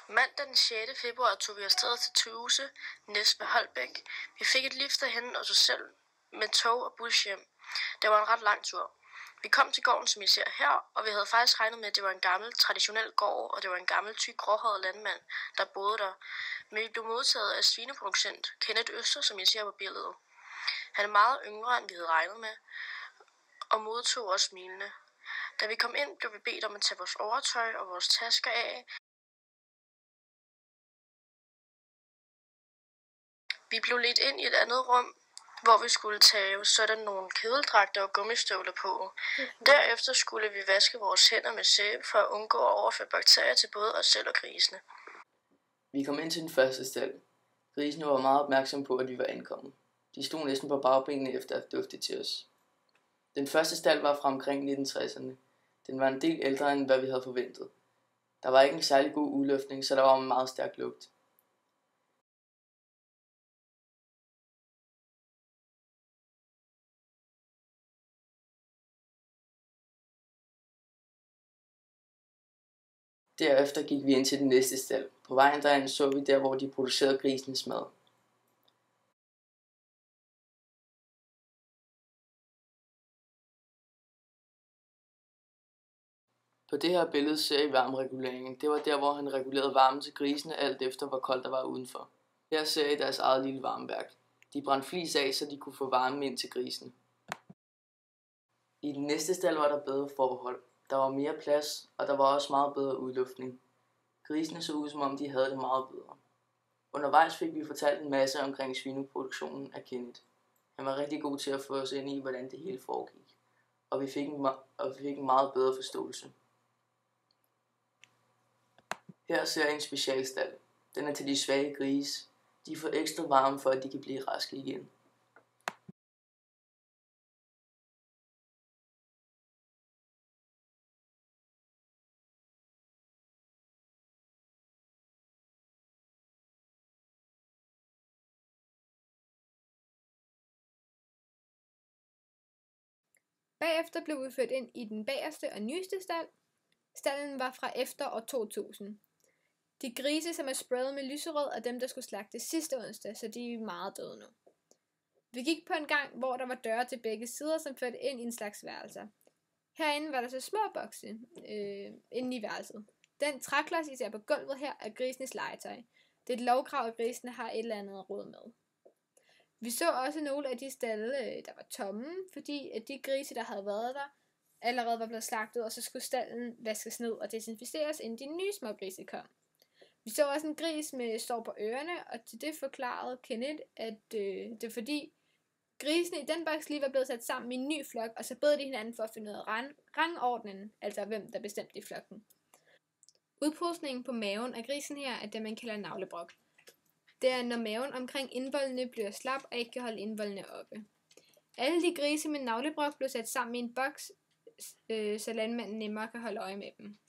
Mandag den 6. februar tog vi afsted til Tøse, næst ved Holbæk. Vi fik et lift derhen og tog selv med tog og bus hjem. Det var en ret lang tur. Vi kom til gården, som I ser her, og vi havde faktisk regnet med, at det var en gammel, traditionel gård, og det var en gammel, tyk, gråhåret landmand, der boede der. Men vi blev modtaget af svineproducent Kenneth Øster, som I ser på billedet. Han er meget yngre, end vi havde regnet med, og modtog os smilende. Da vi kom ind, blev vi bedt om at tage vores overtøj og vores tasker af. Vi blev ledt ind i et andet rum, hvor vi skulle tage sådan nogle kedeldragter og gummistøvler på. Derefter skulle vi vaske vores hænder med sæbe for at undgå at overføre bakterier til både os selv og grisene. Vi kom ind til den første stald. Grisene var meget opmærksomme på, at vi var ankommet. De stod næsten på bagbenene efter at dufte til os. Den første stald var fra omkring 1960'erne. Den var en del ældre end hvad vi havde forventet. Der var ikke en særlig god udluftning, så der var en meget stærk lugt. Derefter gik vi ind til den næste stald. På vejen derind så vi der, hvor de producerede grisenes mad. På det her billede ser I varmereguleringen. Det var der, hvor han regulerede varmen til grisene, alt efter hvor koldt der var udenfor. Her ser I deres eget lille varmeværk. De brændte flis af, så de kunne få varme ind til grisene. I den næste stald var der bedre forhold. Der var mere plads, og der var også meget bedre udluftning. Grisene så ud, som om de havde det meget bedre. Undervejs fik vi fortalt en masse omkring svineproduktionen af Kenneth. Han var rigtig god til at få os ind i, hvordan det hele foregik. Og vi fik en meget bedre forståelse. Her ser I en specialstald. Den er til de svage grise. De får ekstra varme for, at de kan blive raske igen. Bagefter blev vi ført ind i den bagerste og nyeste stald. Stalden var fra efter år 2000. De grise, som er sprayet med lyserød, er dem, der skulle slagtes sidste onsdag, så de er meget døde nu. Vi gik på en gang, hvor der var døre til begge sider, som førte ind i en slags værelser. Herinde var der så små bokse inde i værelset. Den træklods, I ser på gulvet her, er grisenes legetøj. Det er et lovkrav, at grisene har et eller andet råd med. Vi så også nogle af de stalde, der var tomme, fordi at de grise, der havde været der, allerede var blevet slagtet, og så skulle stalden vaskes ned og desinficeres, inden de nye små grise kom. Vi så også en gris med sår på ørerne, og til det forklarede Kenneth, at det er fordi grisene i den boks lige var blevet sat sammen i en ny flok, og så bed de hinanden for at finde ud af rangordnen, altså hvem der bestemte i flokken. Udpustningen på maven af grisen her er det, man kalder navlebrok. Det er, når maven omkring indvoldene bliver slap og ikke kan holde indvoldene oppe. Alle de grise med navlebrok blev sat sammen i en boks, så landmanden nemmere kan holde øje med dem.